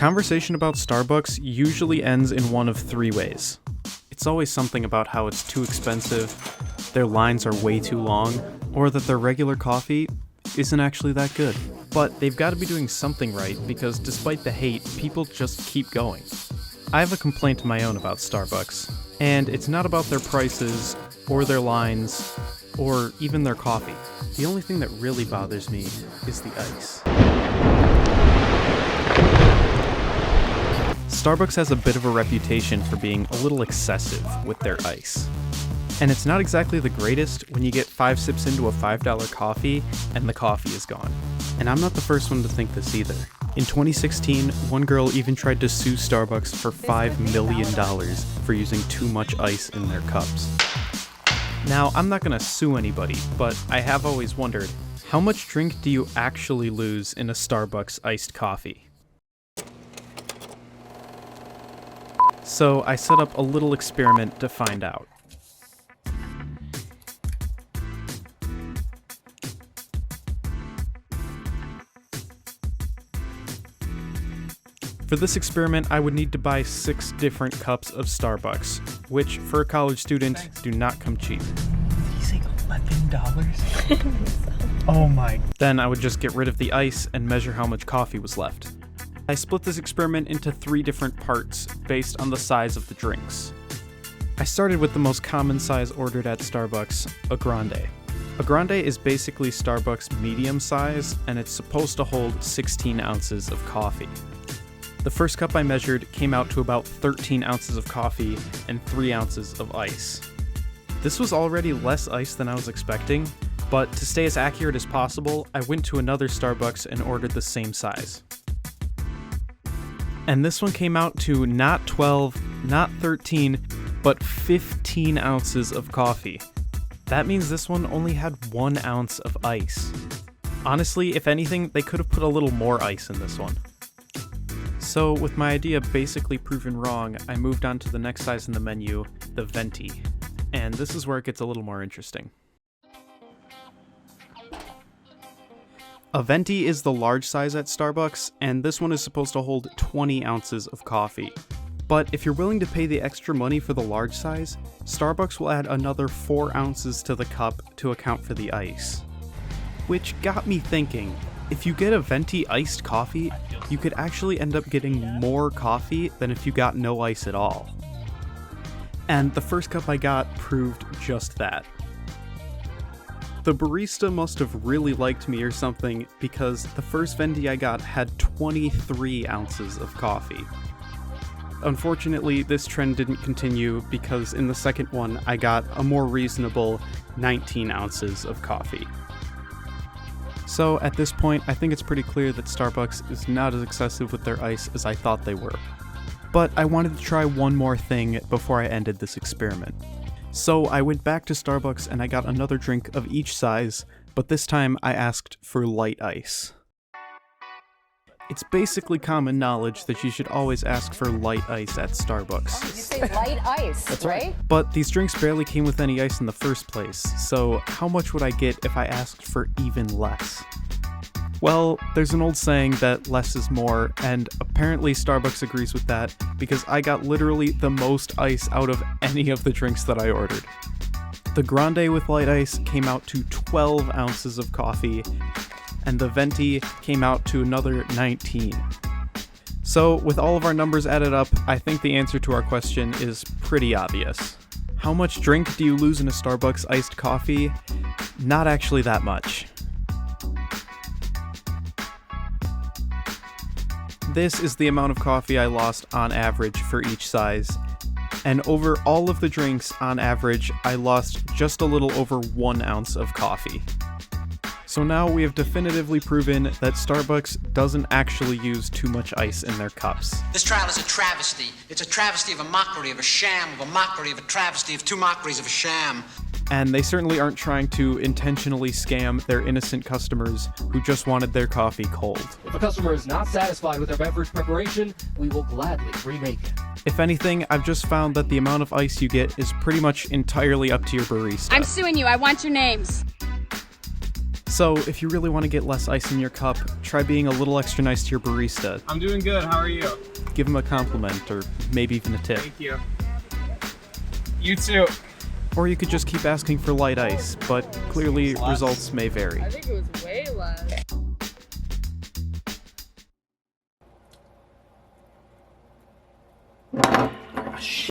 conversation about Starbucks usually ends in one of three ways. It's always something about how it's too expensive, their lines are way too long, or that their regular coffee isn't actually that good. But they've got to be doing something right because despite the hate, people just keep going. I have a complaint of my own about Starbucks, and it's not about their prices, or their lines, or even their coffee. The only thing that really bothers me is the ice. Starbucks has a bit of a reputation for being a little excessive with their ice. And it's not exactly the greatest when you get 5 sips into a $5 coffee and the coffee is gone. And I'm not the first one to think this either. In 2016, one girl even tried to sue Starbucks for $5 million for using too much ice in their cups. Now, I'm not gonna sue anybody, but I have always wondered, how much drink do you actually lose in a Starbucks iced coffee? So I set up a little experiment to find out. For this experiment, I would need to buy 6 different cups of Starbucks, which, for a college student, do not come cheap. Did you say $11? Oh my. Then I would just get rid of the ice and measure how much coffee was left. I split this experiment into 3 different parts, based on the size of the drinks. I started with the most common size ordered at Starbucks, a grande. A grande is basically Starbucks medium size, and it's supposed to hold 16 ounces of coffee. The first cup I measured came out to about 13 ounces of coffee and 3 ounces of ice. This was already less ice than I was expecting, but to stay as accurate as possible, I went to another Starbucks and ordered the same size. And this one came out to not 12, not 13, but 15 ounces of coffee. That means this one only had 1 ounce of ice. Honestly, if anything, they could have put a little more ice in this one. So, with my idea basically proven wrong, I moved on to the next size in the menu, the Venti. And this is where it gets a little more interesting. A Venti is the large size at Starbucks, and this one is supposed to hold 20 ounces of coffee. But if you're willing to pay the extra money for the large size, Starbucks will add another 4 ounces to the cup to account for the ice. Which got me thinking, if you get a Venti iced coffee, you could actually end up getting more coffee than if you got no ice at all. And the first cup I got proved just that. The barista must have really liked me or something, because the first Venti I got had 23 ounces of coffee. Unfortunately, this trend didn't continue because in the second one I got a more reasonable 19 ounces of coffee. So at this point, I think it's pretty clear that Starbucks is not as excessive with their ice as I thought they were. But I wanted to try one more thing before I ended this experiment. So I went back to Starbucks and I got another drink of each size, but this time I asked for light ice. It's basically common knowledge that you should always ask for light ice at Starbucks. You say light ice, that's right? But these drinks barely came with any ice in the first place, so how much would I get if I asked for even less? Well, there's an old saying that less is more, and apparently Starbucks agrees with that, because I got literally the most ice out of any of the drinks that I ordered. The grande with light ice came out to 12 ounces of coffee, and the Venti came out to another 19. So, with all of our numbers added up, I think the answer to our question is pretty obvious. How much drink do you lose in a Starbucks iced coffee? Not actually that much. This is the amount of coffee I lost on average for each size, and over all of the drinks, on average, I lost just a little over 1 ounce of coffee. So now we have definitively proven that Starbucks doesn't actually use too much ice in their cups. This trial is a travesty. It's a travesty of a mockery, of a sham, of a mockery, of a travesty, of 2 mockeries of a sham. And they certainly aren't trying to intentionally scam their innocent customers who just wanted their coffee cold. If a customer is not satisfied with their beverage preparation, we will gladly remake it. If anything, I've just found that the amount of ice you get is pretty much entirely up to your barista. I'm suing you. I want your names. So, if you really want to get less ice in your cup, try being a little extra nice to your barista. I'm doing good. How are you? Give him a compliment, or maybe even a tip. Thank you. You too. Or you could just keep asking for light ice, but clearly results may vary. I think it was way less.